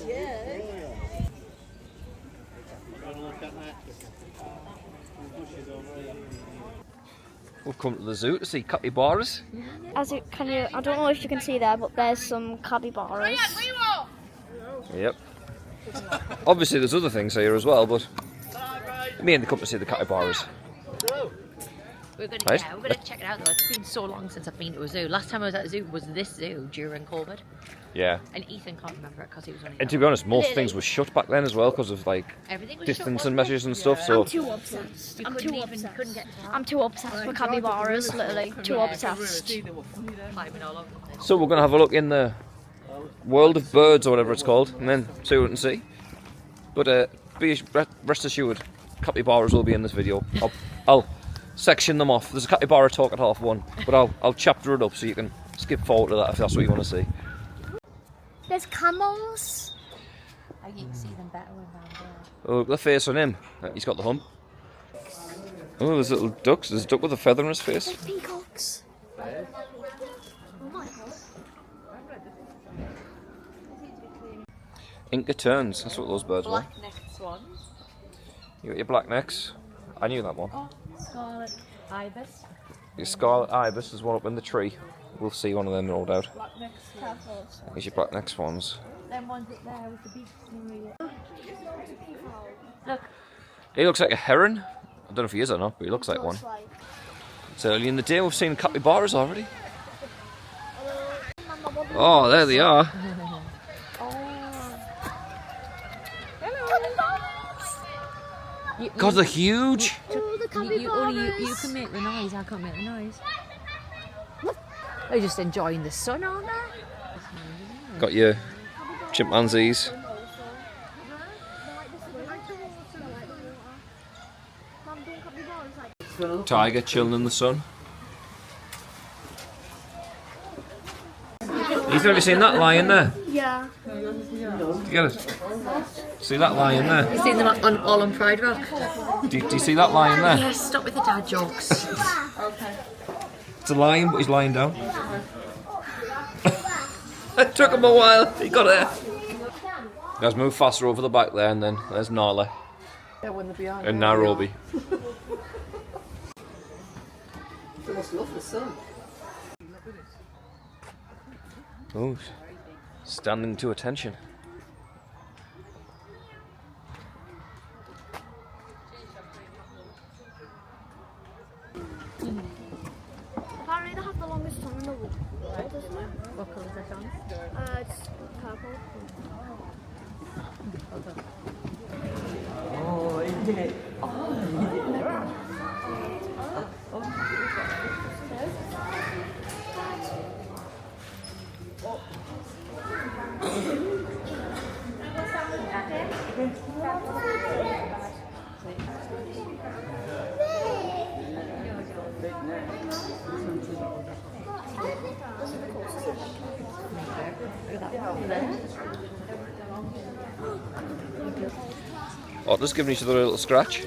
Yeah. We've come to the zoo to see capybaras. I don't know if you can see there, but there's some capybaras. Yep. Obviously there's other things here as well, but me and the come to see the capybaras. We're gonna, Right. yeah, we're gonna check it out though. It's been so long since I've been to a zoo. Last time I was at a zoo was this zoo during COVID. Yeah. And Ethan can't remember it because he was only. And to be honest, most things were shut back then as well because of like Everything was distance shut, and measures and stuff. So I'm too obsessed. You I'm couldn't too even obsessed. couldn't get. I'm too obsessed with capybaras, literally. Too obsessed. Climbing all over the place. So we're gonna have a look in the world of birds or whatever it's called, and then see what we can see. But be rest assured, capybaras will be in this video. I'll section them off. There's a capybara talk at 1:30, but I'll chapter it up so you can skip forward to that if that's what you want to see. There's camels. I can see them better when I'm there. Oh, look at the face on him. He's got the hump. Oh, there's little ducks. There's a duck with a feather in his face. There's peacocks. Oh my god. Inca terns. That's what those birds were. Black-necked swans. You got your black necks. I knew that one. Oh, scarlet ibis. Your scarlet ibis is one up in the tree. We'll see one of them no doubt. Black-necked turtles. There's your black neck swans. Them ones up there with the beaks. Look. He looks like a heron. I don't know if he is or not, but he looks like one. It's early in the day. We've seen capybaras already. Oh, there they are. God, they're huge. Oh, the You can make the noise, I can't make the noise. They're just enjoying the sun, aren't they? Got your chimpanzees. Tiger chilling in the sun. You've never seen that lion there? Yeah. You get it? See that lion there? You've seen them all on Pride Rock? Do you see that lion there? Yes, stop with the dad jokes. It's a lion, but he's lying down. It took him a while. He got it. Guys, move faster over the back there, and then there's Nala and Nairobi. They must love the sun. Oh, standing to attention. Apparently they have the longest tongue in the world, isn't it? What colour is that on? It's purple. Oh, isn't it? Otters giving each other a little scratch.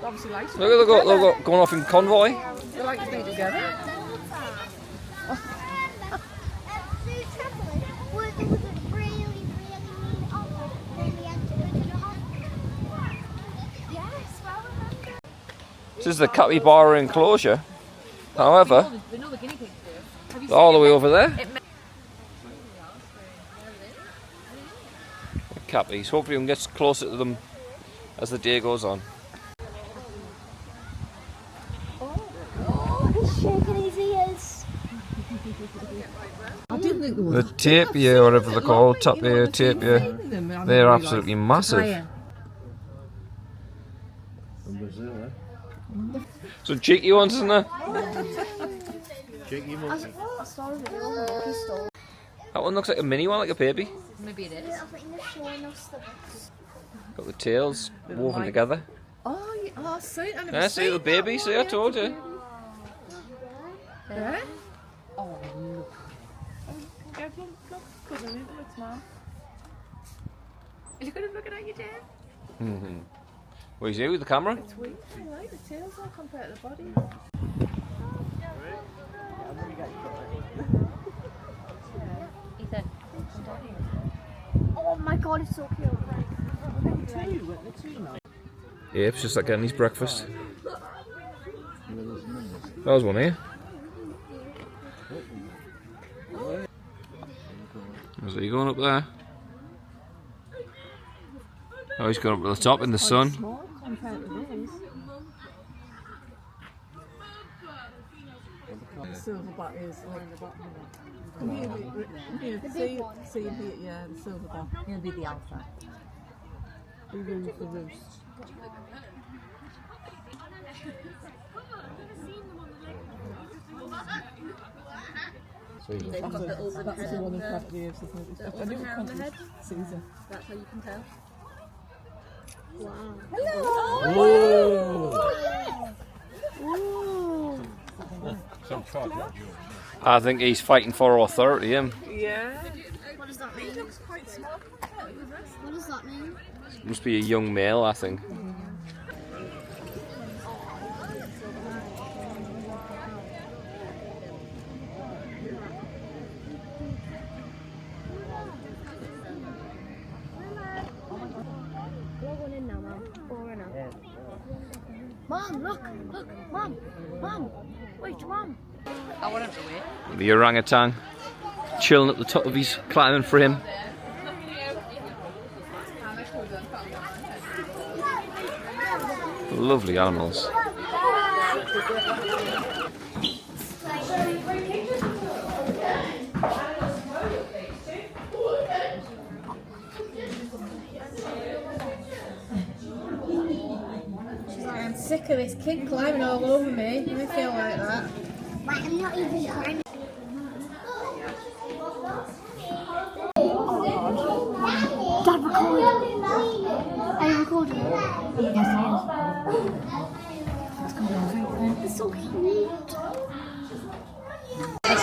Obviously like to Look at them going off in convoy. They like to be together. This is the capybara enclosure. However, We know the guinea pigs do. Have you all the way over there. It Cappies. Hopefully we can get closer to them as the day goes on. Oh, he's shaking his ears. I didn't think there The was. tapir, whatever they're called, tapir, tapir, they're absolutely massive. higher. Some cheeky ones, isn't there? I saw a video of a monkey stole. That one looks like a mini one, like a baby. Maybe it is. I think they're showing us the bits. Got the tails woven together. Oh, yeah. Oh, see, I never Yeah, see the baby, see, I told you. Yeah? Oh, look. Go, look, cousin, look, it's mum. Look at him looking at you, Dad. Mm-hmm. What is he with the camera? It's weird, I like the tails all compared to the body. Ethan, god, it's so cute. Yeah, it's just like getting his breakfast. That was one here. Is he going up there? Oh, he's going up to the top in the sun. Silverback is on the bottom. Here, see here, yeah, the silverback. He'll be the alpha. He rules the roost. They've got the open That's head the one and in front of the ears, isn't it? the open hair on the head. Caesar. That's how you can tell. I think he's fighting for authority, him. Yeah. What does that mean? He looks quite small. What does that mean? Must be a young male, I think. Mom, look, Mom, wait, Mom. I want him to wait. The orangutan chilling at the top of his climbing frame. Lovely animals. I'm sick of this kid climbing all over me. I feel like that. Wait, I'm not even climbing. Dad, record. Are you recording? Yes, I am. It's so cute.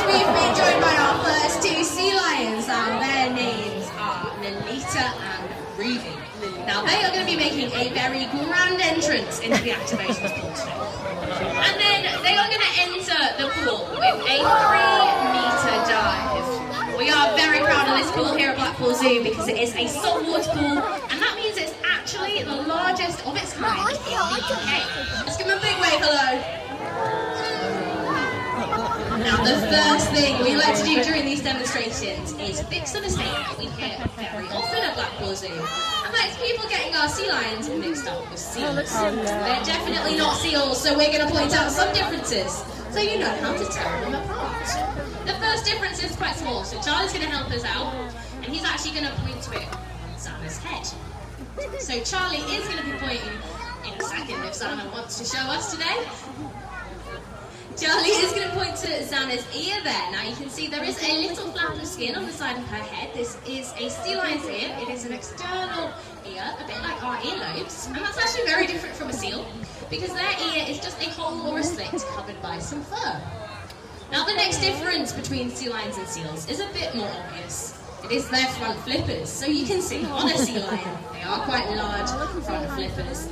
We've been joined by our first two sea lions, and their names are Lolita and Ruby. Now they are going to be making a very grand entrance into the activations pool today. And then they are going to enter the pool with a 3-meter dive. We are very proud of this pool here at Blackpool Zoo because it is a saltwater pool, and that means it's actually the largest of its kind in the UK. Let's give them a big wave hello. Now the first thing we like to do during these demonstrations is fix up a statement that we hear very often at Blackpool Zoo, and that's people getting our sea lions mixed up with seals. They're definitely not seals, so we're going to point out some differences so you know how to tell them apart. The first difference is quite small, so Charlie's going to help us out, and he's actually going to point to it on Zana's head. So Charlie is going to be pointing in a second if Zana wants to show us today. Charlie is going to point to Zana's ear there. Now you can see there is a little flap of skin on the side of her head. This is a sea lion's ear. It is an external ear, a bit like our earlobes. And that's actually very different from a seal, because their ear is just a hole or a slit covered by some fur. Now the next difference between sea lions and seals is a bit more obvious. It is their front flippers. So you can see on a sea lion, they are quite large front flippers.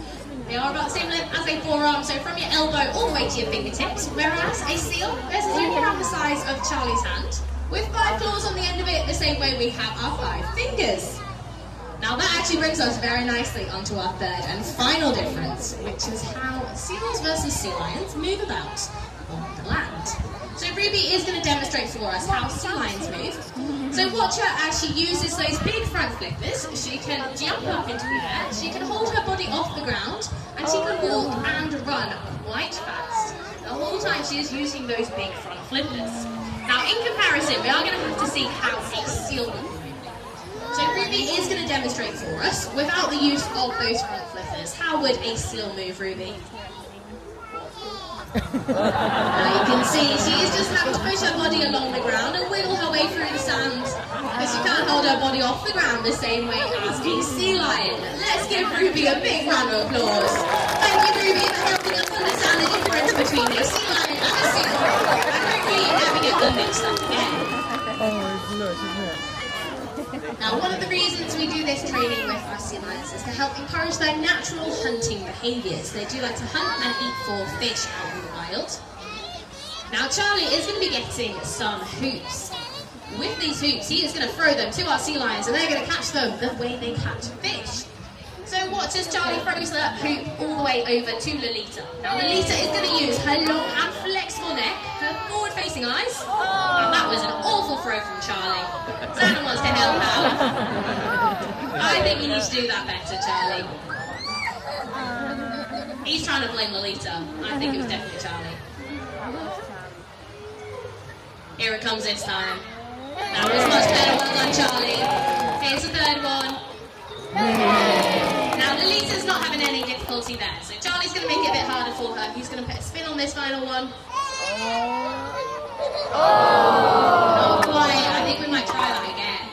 They are about the same length as a forearm, so from your elbow all the way to your fingertips, whereas a seal, theirs is only around the size of Charlie's hand, with 5 claws on the end of it, the same way we have our 5 fingers. Now that actually brings us very nicely onto our third and final difference, which is how seals versus sea lions move about on the land. So Ruby is going to demonstrate for us how sea lions move. So watch her as she uses those big front flippers. She can jump up into the air, she can hold her body off the ground, and she can walk and run quite fast. The whole time she is using those big front flippers. Now in comparison, we are going to have to see how a seal will move. So Ruby is going to demonstrate for us, without the use of those front flippers. How would a seal move, Ruby? Now you can see she is just having to push her body along the ground and wiggle her way through the sand, because she can't hold her body off the ground the same way as a sea lion. Let's give Ruby a big round of applause. Thank you, Ruby, for helping us understand the difference between a sea lion and a seal, and hopefully you never get them mixed up again. Now, one of the reasons we do this training with our sea lions is to help encourage their natural hunting behaviours. They do like to hunt and eat for fish out in the wild. Now, Charlie is going to be getting some hoops. with these hoops, he is going to throw them to our sea lions, and they're going to catch them the way they catch fish. So watch as Charlie throws that hoop all the way over to Lolita. Now Lolita is going to use her long and flexible neck, her forward-facing eyes, and that was an awful throw from Charlie. Xana wants to help out. I think you need to do that better, Charlie. He's trying to blame Lolita. I think it was definitely Charlie. Here it comes this time. That was much better. Well done, Charlie. Here's the third one. Now, Lolita's not having any difficulty there, so Charlie's going to make it a bit harder for her. He's going to put a spin on this final one. Not quite. I think we might try that again.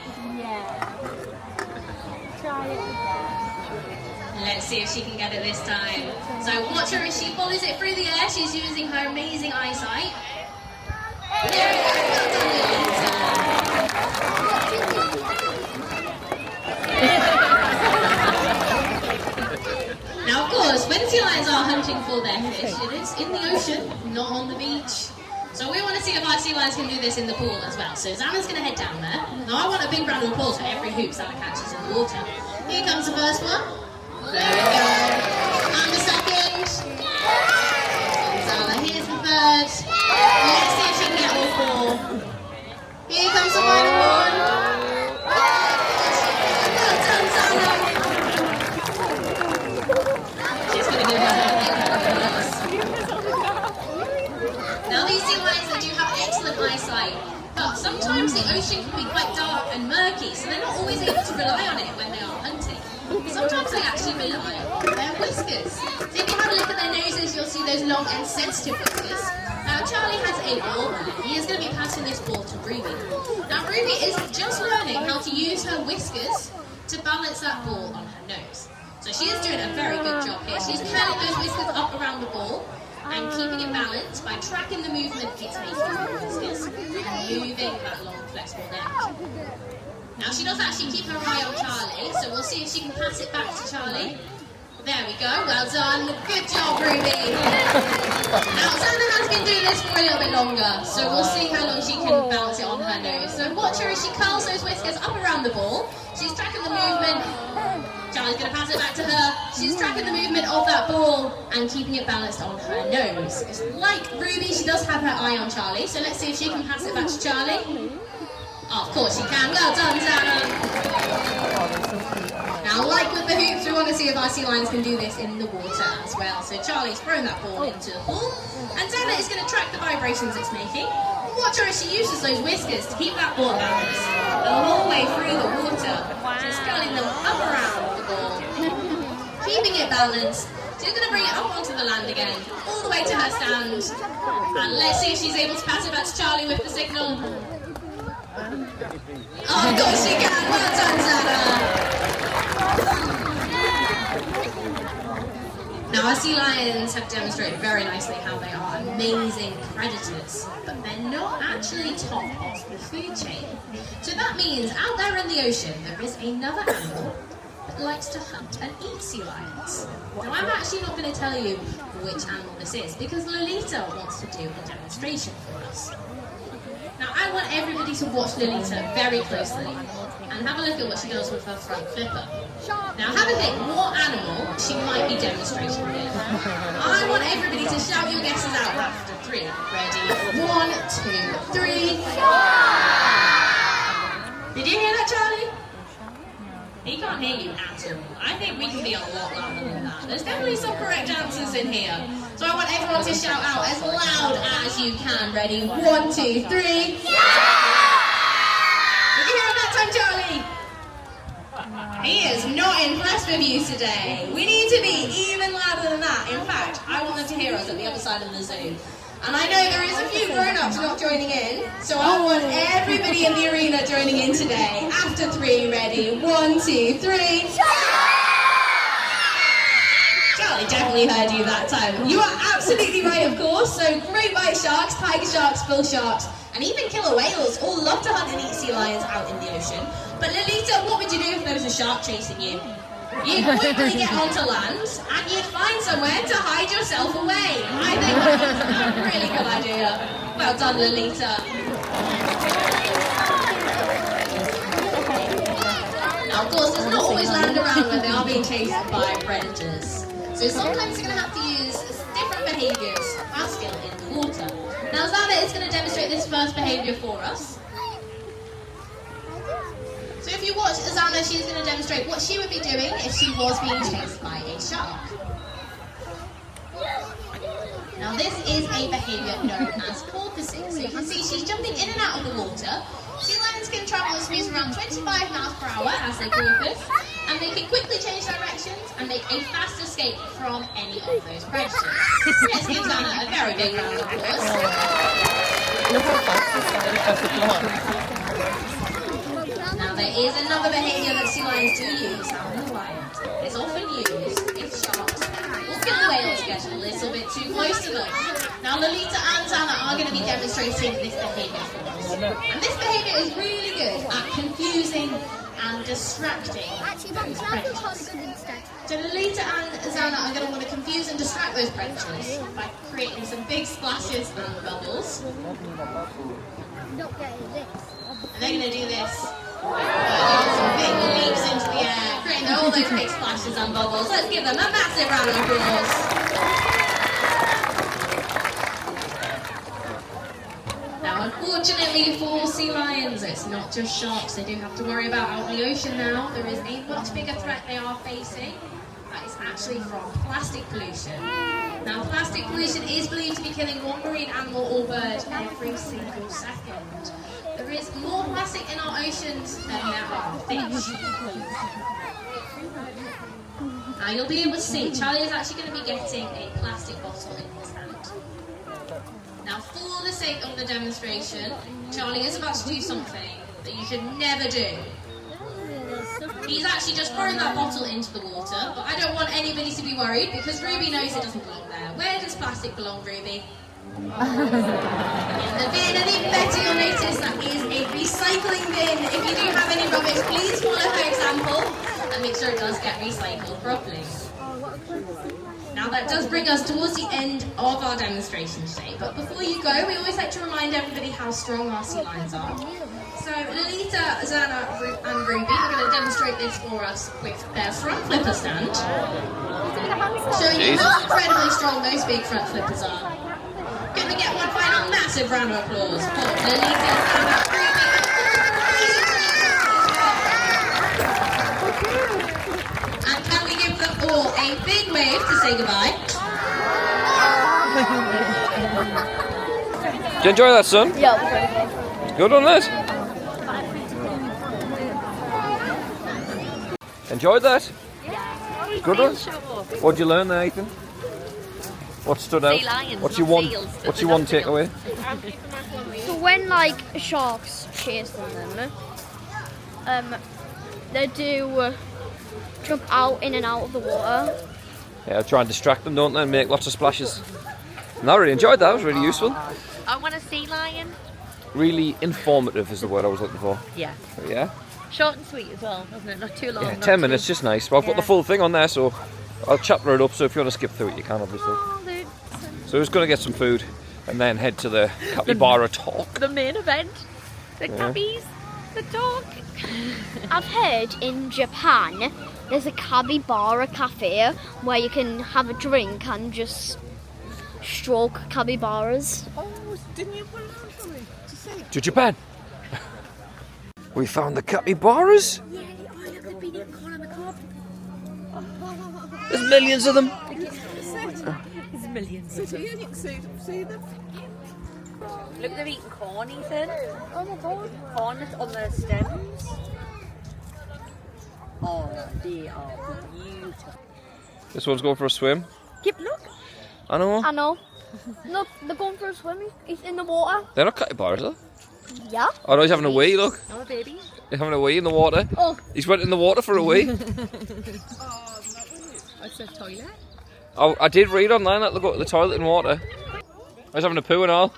Let's see if she can get it this time. So watch her as she follows it through the air. She's using her amazing eyesight. There we go. Well done, Lolita. Now, of course, when sea lions are hunting for their fish, it is in the ocean, not on the beach. So we want to see if our sea lions can do this in the pool as well. So Xana's going to head down there. Now, I want a big round of applause for every hoop Xana catches in the water. Here comes the first one. There we go. And the second. Xana, here's the third. Let's see if she can get all four. Here comes the final one. Well done, Xana. She's going to give us Now these sea lions, they do have excellent eyesight, but sometimes the ocean can be quite dark and murky, so they're not always able to rely on it when they are hunting. Sometimes they actually rely on their whiskers. So if you have a look at their noses, you'll see those long and sensitive whiskers. Now Charlie has a ball, and he is going to be passing this ball to Ruby. Now Ruby is just learning how to use her whiskers to balance that ball on her nose. So she is doing a very good job here. She's curling those whiskers up around the ball and keeping it balanced by tracking the movement it's making with her whiskers and moving that long flexible neck. Now she does actually keep her eye on Charlie, so we'll see if she can pass it back to Charlie. There we go, well done. Good job, Ruby. Now Xana has been doing this for a little bit longer, so we'll see how long she can balance it on her nose. So watch her as she curls those whiskers up around the ball. She's tracking the movement. Charlie's going to pass it back to her. She's tracking the movement of that ball and keeping it balanced on her nose. It's like Ruby, she does have her eye on Charlie, so let's see if she can pass it back to Charlie. Oh, of course she can. Well done, Xana. Now, like with the hoops, we want to see if our sea lions can do this in the water as well. So Charlie's thrown that ball into the pool, and Xana is going to track the vibrations it's making. Watch her as she uses those whiskers to keep that ball balanced the whole way through the water. Just curling them up around the ball, keeping it balanced. She's going to bring it up onto the land again, all the way to her stand. And let's see if she's able to pass it back to Charlie with the signal. Oh, of course she can. Well done, Xana. Now, our sea lions have demonstrated very nicely how they are amazing predators, but they're not actually top of the food chain. So that means out there in the ocean, there is another animal that likes to hunt and eat sea lions. Now, I'm actually not going to tell you which animal this is, because Lolita wants to do a demonstration for us. Now, I want everybody to watch Lolita very closely and have a look at what she does with her front flipper. Now, have a think what animal she might be demonstrating with. I want everybody to shout your guesses out after 3. Ready? 1, 2, 3. Did you hear that, Charlie? He can't hear you at all. I think we can be a lot louder than that. There's definitely some correct answers in here. So I want everyone to shout out as loud as you can. Ready? 1, 2, 3. Did you hear him that time, Charlie? He is not impressed with you today. We need to be even louder than that. In fact, I want them to hear us at the other side of the zoo. And I know there is a few grown-ups not joining in, so I want everybody in the arena joining in today. After 3, ready? 1, 2, 3. Charlie definitely heard you that time. You are absolutely right, of course. So great white sharks, tiger sharks, bull sharks, and even killer whales all love to hunt and eat sea lions out in the ocean. But Lolita, what would you do if there was a shark chasing you? You'd quickly get onto land and you'd find somewhere to hide yourself away. I think that's a really good idea. Well done, Lolita. always land around when they are being chased by predators. So sometimes you're going to have to use different behaviours and skill in the water. Now Zana is going to demonstrate this first behaviour for us. So if you watch Zana, she's going to demonstrate what she would be doing if she was being chased by a shark. Now this is a behaviour known as porpoising. So you can see she's jumping in and out of the water. Sea lions can travel at speeds around 25 miles per hour as they porpoise, and they can quickly change directions and make a fast escape from any of those predators. Let's give Zana a very big round of applause. Now there is another behaviour that sea lions do use out in the wild. It's often used if sharks will kill the whales get a little bit too close to them. Now Lolita and Zana are going to be demonstrating this behaviour for us. And this behaviour is really good at confusing and distracting those predators. So Lolita and Zana are going to want to confuse and distract those predators by creating some big splashes and bubbles. And they're going to do this. Some big leaps into the air, creating all those big splashes and bubbles. Let's give them a massive round of applause. Now, unfortunately for sea lions, it's not just sharks they do have to worry about out in the ocean now. There is a much bigger threat they are facing. That is actually from plastic pollution. Now, plastic pollution is believed to be killing one marine animal or bird every single second. There is more plastic in our oceans than there are fish. Now you'll be able to see, Charlie is actually going to be getting a plastic bottle in his hand. Now for the sake of the demonstration, Charlie is about to do something that you should never do. He's actually just thrown that bottle into the water, but I don't want anybody to be worried because Ruby knows it doesn't belong there. Where does plastic belong, Ruby? In the bin, and even better, you'll notice that is a recycling bin. If you do have any rubbish, please follow her example and make sure it does get recycled properly. Now that does bring us towards the end of our demonstration today, but before you go, we always like to remind everybody how strong our sea lions are. So Lolita, Zana and Ruby are going to demonstrate this for us with their front flipper stand, showing you how incredibly strong those big front flippers are. Can we get one final massive round of applause for Lolita, Zana, Ruby and can we give them all a big wave to say goodbye? Did you enjoy that, son? Yeah. Good on that. Enjoyed that? Yeah. Good one. What'd you learn there, Ethan? What stood out? Sea lions, What's your not one? seals. What's your one takeaway? So when like sharks chasing them, they do jump out in and out of the water. Yeah, try and distract them, don't they? And make lots of splashes. And I really enjoyed that. It was really useful. I want a sea lion. Really informative is the word I was looking for. Yeah. Yeah. Short and sweet as well, wasn't it? Not too long. Yeah, not 10 too- minutes, just nice. But I've got the full thing on there, so I'll chapter it up. So if you want to skip through it, you can, obviously. Oh, So we're just going to get some food and then head to the Capybara Talk. the main event. The cappies. The talk. I've heard in Japan there's a Capybara cafe where you can have a drink and just stroke capybaras. Oh, didn't you put it on for me to see? To Japan. We found the capybaras. Yeah, oh look, they've been in corner of the cup. There's millions of them. There's millions. Sit here and you can see them. Look, they're eating corn, Ethan. Oh my god. Corn that's on the stems. Oh, they are beautiful. This one's going for a swim. Yep, look. I know. I know. Look, they're going for a swim. He's in the water. They're not capybaras, are they? Yeah. Oh no, he's having a wee, look. Oh, baby. He's having a wee in the water. Oh. He's went in the water for a wee. I said toilet. Oh, I did read online that they go to the toilet in water. I was having a poo and all.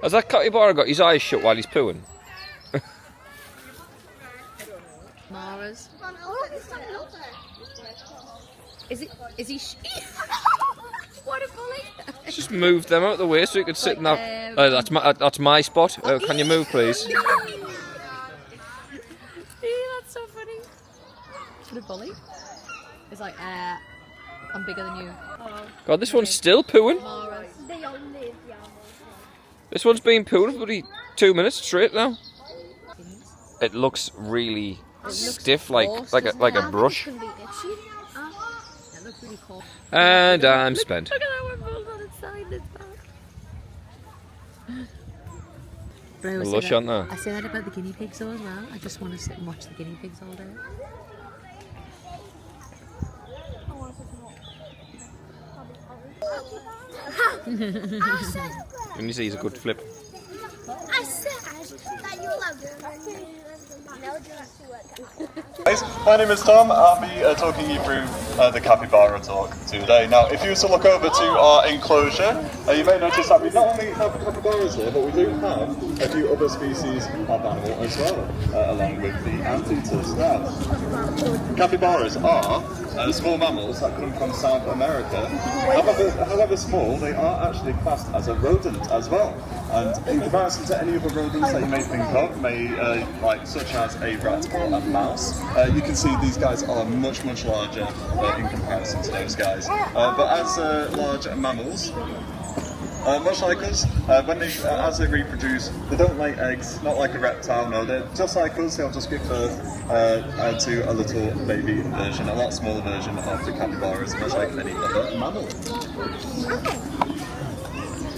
Has that capybara got his eyes shut while he's pooing? Mara's. Is he what a bully. Just moved them out of the way so he could sit in that. That's my spot. Can you move, please? Yeah, that's so funny. for the bully. It's like, I'm bigger than you. God, this one's still pooing. They all live, yeah. This one's been pooing for bloody 2 minutes straight now. It looks really stiff, like a brush. It looks really cool. And I'm spent. Look at that one rolled on its side, it's back. But I always Lush, say aren't that, they? I say that about the guinea pigs though as well. I just want to sit and watch the guinea pigs all day. When you see he's a good flip. I said that you love it. Guys, my name is Tom. I'll be talking you through the Capybara Talk today. Now, if you were to look over to our enclosure, you may notice that we not only have capybaras here, but we do have a few other species of animal as well, along with the anteaters. Now, capybaras are small mammals that come from South America. However small, they are actually classed as a rodent as well. And in comparison to any other rodents that you may think of, like such as a rat or a mouse, you can see these guys are much larger in comparison to those guys. But as large mammals, much like us, as they reproduce, they don't lay eggs, not like a reptile, no, they're just like us, they'll just give birth to a little baby version, a lot smaller version of the capybaras, much like any other mammal.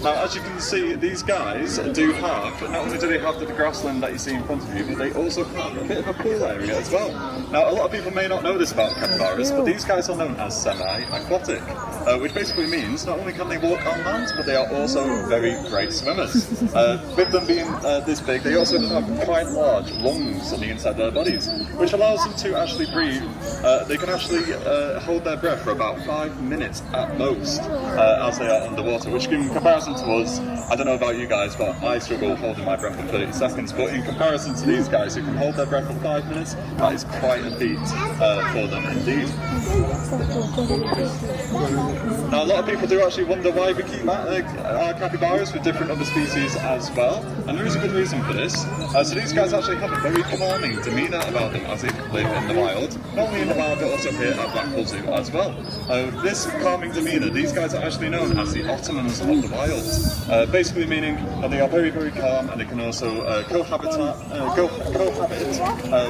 Now, as you can see, these guys do have, not only do they have the grassland that you see in front of you, but they also have a bit of a pool area as well. Now, a lot of people may not know this about capybaras, but these guys are known as semi-aquatic, which basically means not only can they walk on land, but they are also very great swimmers. With them being this big, they also have quite large lungs on the inside of their bodies, which allows them to actually breathe. They can actually hold their breath for about 5 minutes at most as they are underwater, which in comparison to us, I don't know about you guys, but I struggle holding my breath for 30 seconds. But in comparison to these guys who can hold their breath for 5 minutes, that is quite a feat for them indeed. Now, a lot of people do actually wonder why we keep our capybaras with different other species as well, and there is a good reason for this. So these guys actually have a very calming demeanour about them as they live in the wild, not only in the wild but also here at Blackpool Zoo as well. This calming demeanour, these guys are actually known as the Ottomans of the wild. Basically meaning that they are very calm, and they can also cohabit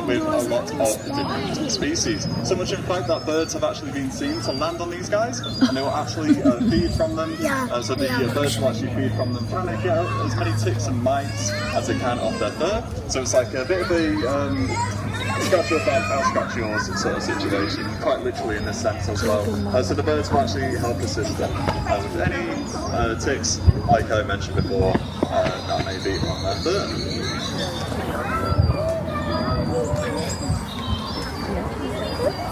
with a lot of different species. So much in fact that birds have actually been seen to land on these guys, and they will actually feed from them. So the birds will actually feed from them, trying to get out as many ticks and mites as they can off their fur. So it's like a bit of a scratch your back, I'll scratch yours sort of situation, quite literally in this sense as well. So the birds will actually help assist them with any ticks, like I mentioned before, that may be on their fur.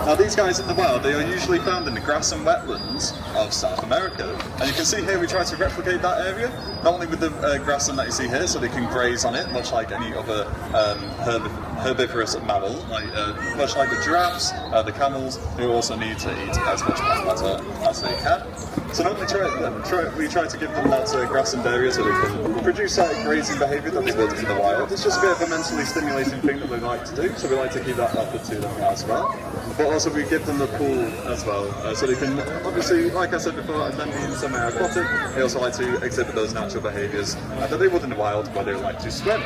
Now, these guys in the wild, they are usually found in the grass and wetlands of South America. And you can see here we try to replicate that area, not only with the grassland that you see here, so they can graze on it, much like any other herbivorous mammal, much like the giraffes, the camels, who also need to eat as much plant matter as they can. So not only we try to give them that grassland area so they can produce that grazing behaviour that they would in the wild. It's just a bit of a mentally stimulating thing that we like to do, so we like to keep that offered to them as well. But also we give them the pool as well, so they can, obviously, like I said before, and then being semi-aquatic, they also like to exhibit those natural behaviours that they would in the wild, where they like to swim.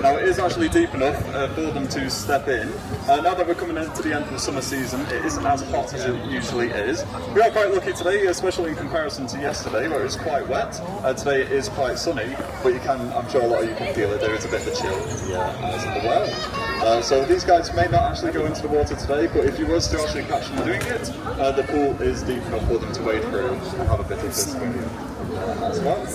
Now, it is actually deep enough for them to step in. Now that we're coming into the end of the summer season, it isn't as hot as it usually is. We are quite lucky today, especially in comparison to yesterday, where it's quite wet. Today it is quite sunny, but you can, I'm sure a lot of you can feel it, there is a bit of a chill in the air as well. So these guys may not actually go into the water today, but if you was to actually catch them doing it, the pool is deep enough for them to wade through and have a bit of physical as well.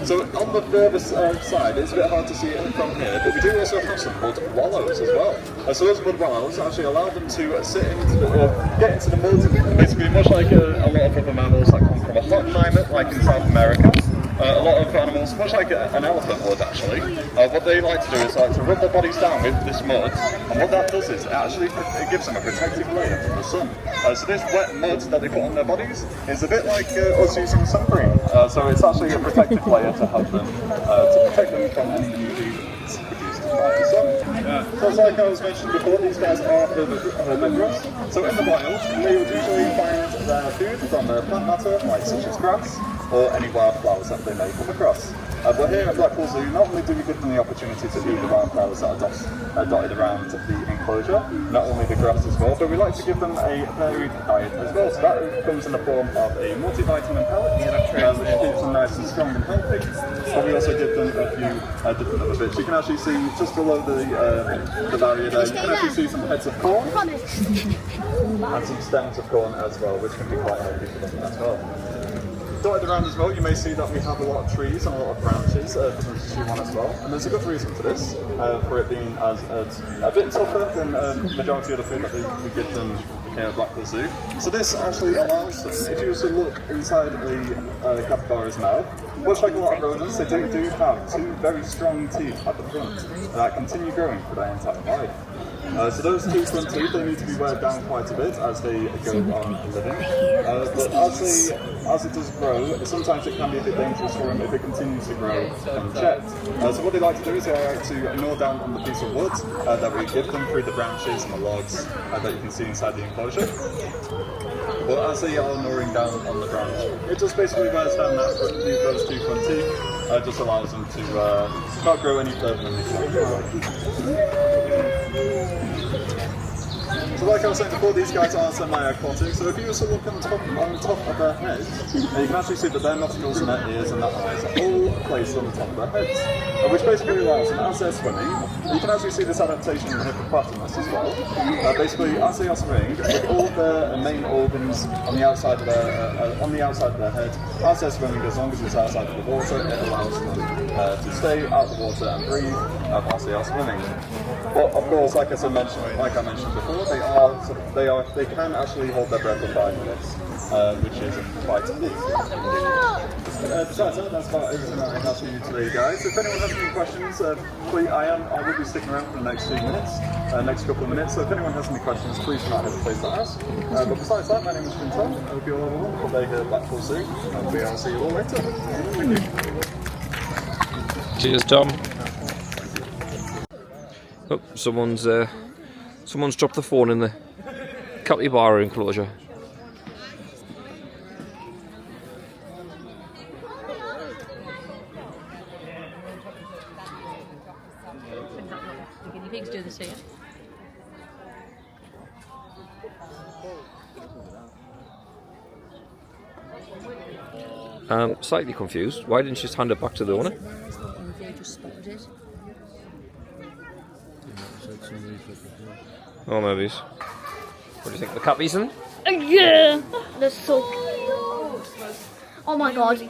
So on the further side, it's a bit hard to see it from here, but we do also have some mud wallows as well. So those mud wallows actually allow them to sit into get into the mud, basically much like a lot of other mammals that come from a hot climate, like in South America. A lot of animals, much like an elephant would actually, what they like to do is like to rub their bodies down with this mud, and what that does is it gives them a protective layer from the sun. So this wet mud that they put on their bodies is a bit like us using sunscreen, so it's actually a protective layer to help them, to protect them from any UV that's produced So as like I was mentioning before, these guys are herbivorous. So in the wild, they would usually find their food from plant matter, like such as grass, or any wildflowers that they may come across. But here at Blackpool Zoo, not only do we give them the opportunity to eat the wildflowers that are dotted around the enclosure, not only the grass as well, but we like to give them a varied diet as well. So that comes in the form of a multivitamin pellet, which keeps them nice and strong and healthy. And we also give them a few different other bits. You can actually see just below the barrier there, you can actually see some heads of corn and some stems of corn as well, which can be quite healthy for them as well. Dotted around as well, you may see that we have a lot of trees and a lot of branches for them to chew on as well. And there's a good reason for this, for it being as a bit tougher than the majority of the food that we give them here at Blackpool Zoo. So this actually allows them, if you were to look inside a capybara's mouth, much like a lot of rodents, they do have two very strong teeth at the front that continue growing for their entire life. So those two front teeth, they need to be weighed down quite a bit as they go on living. But as it does grow, sometimes it can be a bit dangerous for them if it continues to grow unchecked. So what they like to do is they like to gnaw down on the piece of wood that we give them through the branches and the logs that you can see inside the enclosure. But as they are gnawing down on the branch, it just basically wears down those two front teeth, just allows them to not grow any further than they So like I was saying before, these guys are semi-aquatic, so if you were to look on top of their heads, you can actually see that their nostrils and their ears and their eyes are all placed on the top of their heads, which basically allows them, as they're swimming, you can actually see this adaptation in the hippopotamus as well. Basically, as they are swimming, with all of their main organs on the outside of their head, as they're swimming, as long as it's outside of the water, it allows them to stay out of the water and breathe as they are swimming. But of course, like I mentioned before, they can actually hold their breath for 5 minutes, which is quite neat. Besides that, that's about everything I have for you today, guys. So if anyone has any questions, please, I will be sticking around for the next next couple of minutes. So if anyone has any questions, please do not hesitate to ask. But besides that, my name is Tom. I hope you all have a wonderful day here at Blackpool Zoo, and I'll see you all later. Thank you. Cheers, Tom. Oh, someone's dropped the phone in the capybara enclosure. The guinea pigs do the same. Slightly confused. Why didn't she just hand it back to the owner? They just spotted it. Oh, maybe. What do you think? The cappies in? Yeah, they're so cute. Oh my god.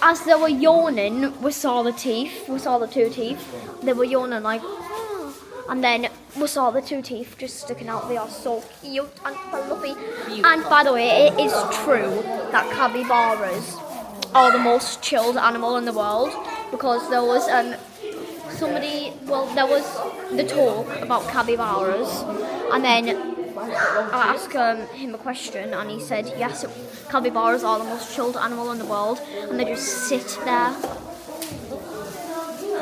As they were yawning, we saw the two teeth. They were yawning like, and then we saw the two teeth just sticking out. They are so cute and fluffy. And by the way, it is true that capybaras are the most chilled animal in the world, because there was there was the talk about capybaras, and then I asked him a question, and he said yes, capybaras are the most chilled animal in the world, and they just sit there.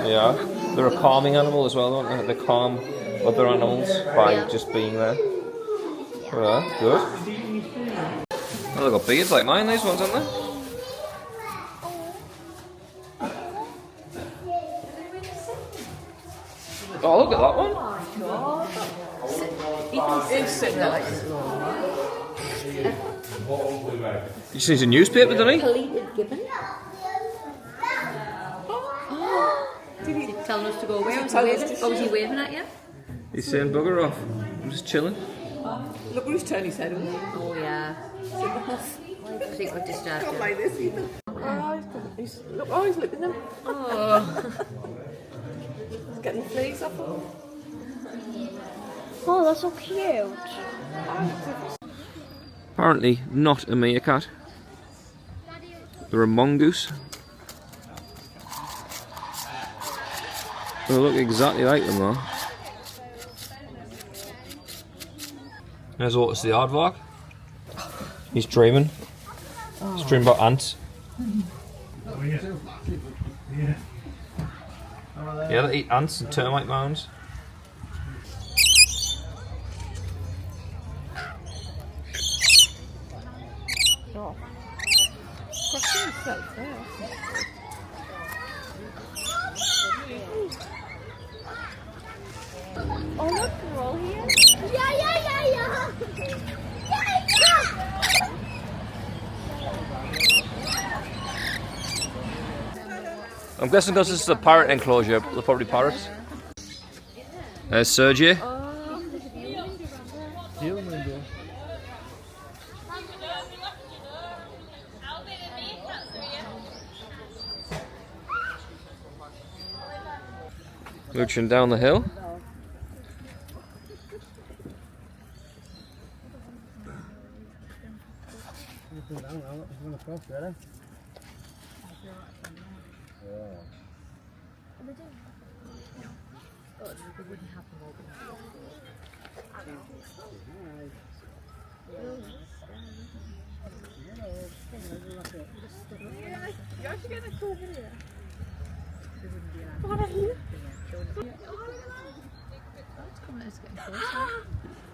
Yeah, they're a calming animal as well, aren't they? They calm other animals by just being there. Yeah, good. Oh, they've got beards like mine, these ones, haven't they? Oh, look at that one. He's sitting there like this. He just needs a newspaper, doesn't he? Deleted gibbon. Did he telling us to go away? Was he waving at you? He's saying bugger off. I'm just chilling. Look, who's turned his head on. Oh yeah. I think we're distracted. Not like this either. He's looking at them. Oh. He's getting the fleas off them. Oh, that's so cute. Apparently not a meerkat. They're a mongoose. They look exactly like them though. There's Otis the aardvark. He's dreaming. He's dreaming about ants. Yeah, they eat ants and termite mounds. Oh look, we're all here. Yeah. I'm guessing because this is a parrot enclosure, they're probably parrots. There's Sergey. Mooching down the hill.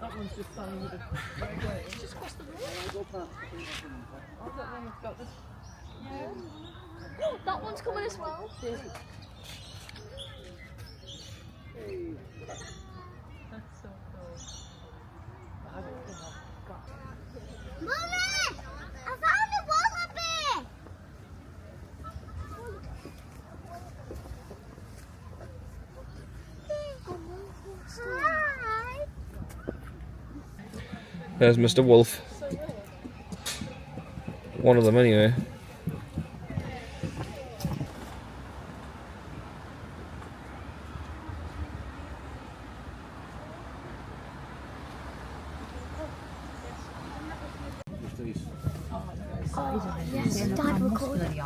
That one's just standing with a... Just across the road. That one's coming as well. That's so cool. Mummy! I found a wallaby! Hi! There's Mr. Wolf. One of them anyway. Yes, Dad recorded.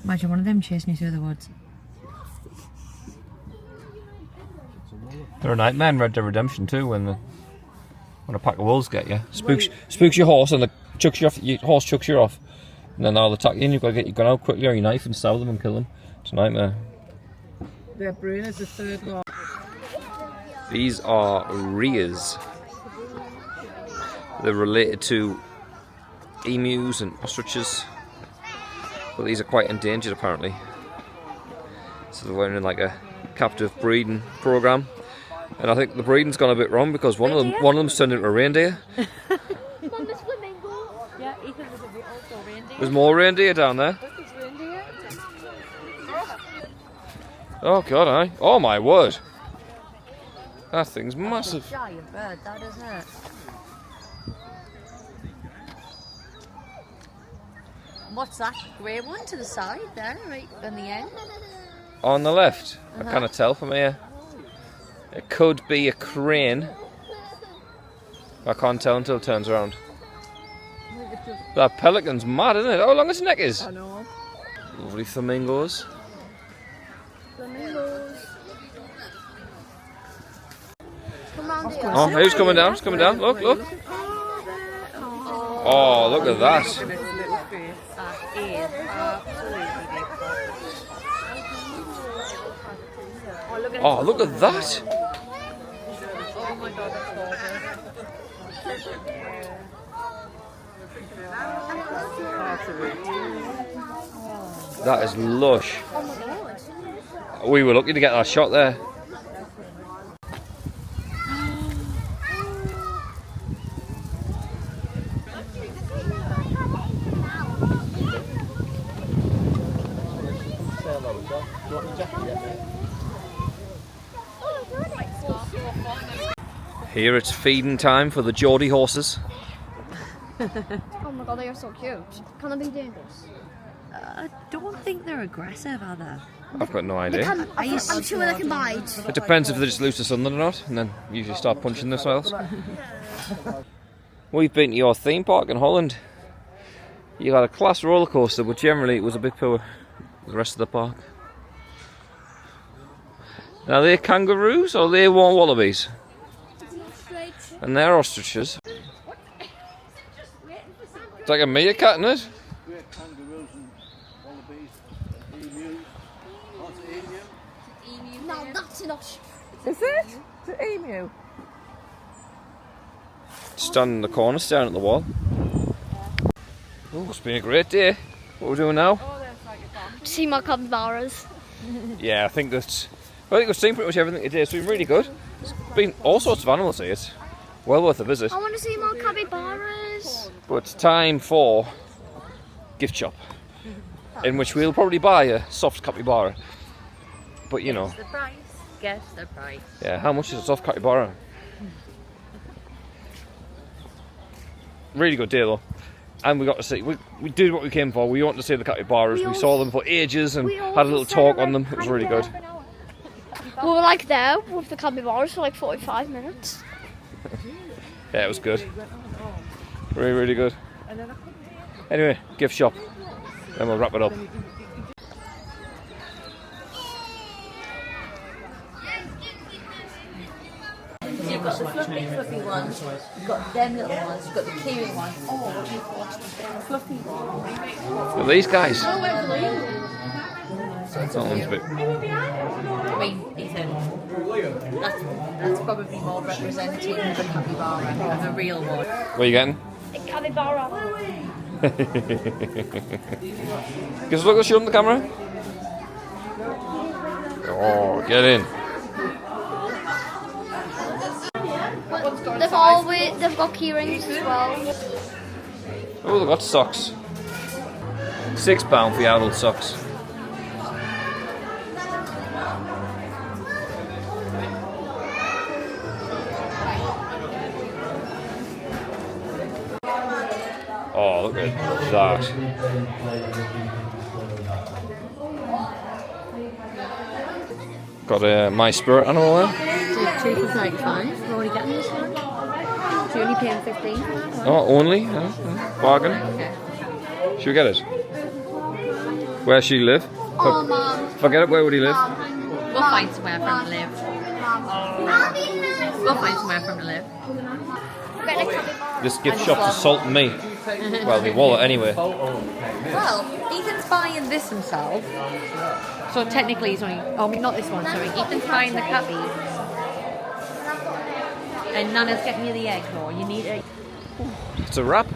Imagine one of them chasing you through the woods. They're a nightmare in Red Dead Redemption too when a pack of wolves get you. Spooks your horse and your horse chucks you off. And then they'll attack you and you've got to get your gun out quickly or your knife and stab them and kill them. It's a nightmare. Their brain is the third one. These are rheas. They're related to emus and ostriches. But these are quite endangered apparently. So they're in like a captive breeding program. And I think the breeding's gone a bit wrong because one of them's turned into a reindeer. Mum, there's flamingo. Yeah, Ethan was a bit also reindeer. There's more reindeer down there. Oh god, aye. Oh my word. That thing's massive. Giant bird, that isn't it? What's that grey one to the side there, right on the end? On the left, I cannot tell from here. It could be a crane. I can't tell until it turns around. That pelican's mad, isn't it? How long its neck is. I know. Lovely flamingos. Come round here. Oh, who's coming down? It's coming down. Look, look. Oh, look at that. Look at its little face. That is absolutely beautiful. Oh, look at Oh, look at that. Oh my god, that's gorgeous. That is lush. We were lucky to get that shot there. Here it's feeding time for the Geordie horses. Oh my god, they are so cute. Can they be dangerous? I don't think they're aggressive, are they? I've got no idea. I'm sure they can bite. It depends if they're just loose to Sunderland or not, and then usually start punching themselves. We've been to your theme park in Holland. You got a class roller coaster, but generally it was a bit poor. The rest of the park. Now they're kangaroos or they're wallabies? And they're ostriches. It's like a meerkat, isn't it? not. Is it? The emu? Standing in the corner, staring at the wall. Oh, it's been a great day. What are we doing now? See my capybaras. Yeah, I think we've seen pretty much everything today. It's been really good. There's been all sorts of animals here. It's well worth a visit. I want to see more capybaras. But it's time for gift shop, in which we'll probably buy a soft capybara. But you know. Guess the price. Guess the price. Yeah, how much is a soft capybara? Really good day though. And we got to see, we did what we came for. We wanted to see the capybaras. We saw them for ages and had a little talk on them. It was really good. We were like there with the capybaras for like 45 minutes. Yeah, it was good. Really, really good. Anyway, gift shop. Then we'll wrap it up. You've got the fluffy ones, you've got them little ones, you've got the kiwi ones. Oh, what do you call the fluffy ones? Look at these guys. Oh, That one's a bit. I mean, Ethan, that's probably more representative of a capybara, of a real one. What are you getting? A capybara. Give us a look, show them the camera. Oh, get in. They've got key rings as well. Oh, they've got socks. £6 for the adult socks. Oh, look at that. Got a My Spirit animal there. 2 for 35. We're already getting this one. So you're only paying 15 for that one? Oh, only? Bargain. Okay. Should we get it? Where she live? Oh, Mum. If I get it, where would he live? We'll find somewhere for him to live. We'll find somewhere for him to live. Get a capybara. This gift shop's assaulting me. Well, my wallet anyway. Well, Ethan's buying this himself. So technically he's only... Oh, I mean, not this one, sorry. Ethan's buying the cappy. And Nana's getting you the egg, though. You need it. It's a wrap.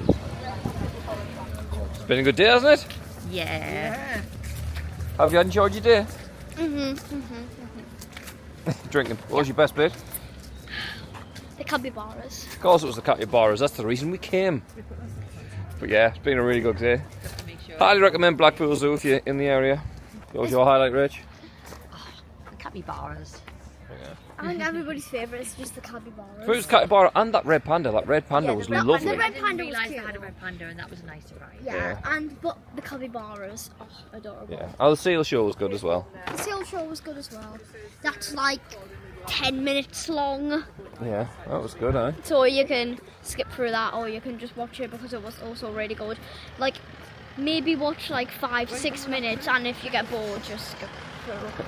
It's been a good day, hasn't it? Yeah. Have you enjoyed your day? Drinking. What was your best bit? The capybaras. Of course it was the capybaras. That's the reason we came. But yeah, it's been a really good day. Just to make sure. Highly recommend Blackpool Zoo if you're in the area. What was your highlight, Rich? The capybaras. I think everybody's favourite is just the capybaras. It was capybara and that red panda. That red panda was lovely. The red I didn't panda was realise cute. they had a red panda, and that was a nice surprise. Yeah, but the capybaras, oh, adorable. Yeah. Oh, the seal show was good as well. The sail show was good as well. That's like 10 minutes long, Yeah, that was good, eh? so you can skip through that, or you can just watch it because it was also really good. Like, maybe watch like 5-6 minutes, and if you get bored, just skip through.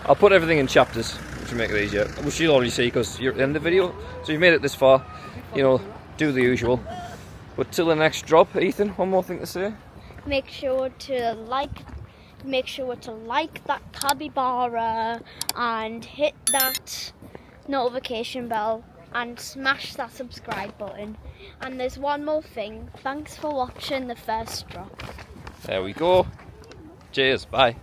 I'll put everything in chapters to make it easier, which you'll already see because you're in the video. So you've made it this far, you know, do the usual. But till the next drop, Ethan, one more thing to say. Make sure to like that capybara and hit that notification bell and smash that subscribe button. And there's one more thing. Thanks for watching the first drop. There we go. Cheers, bye.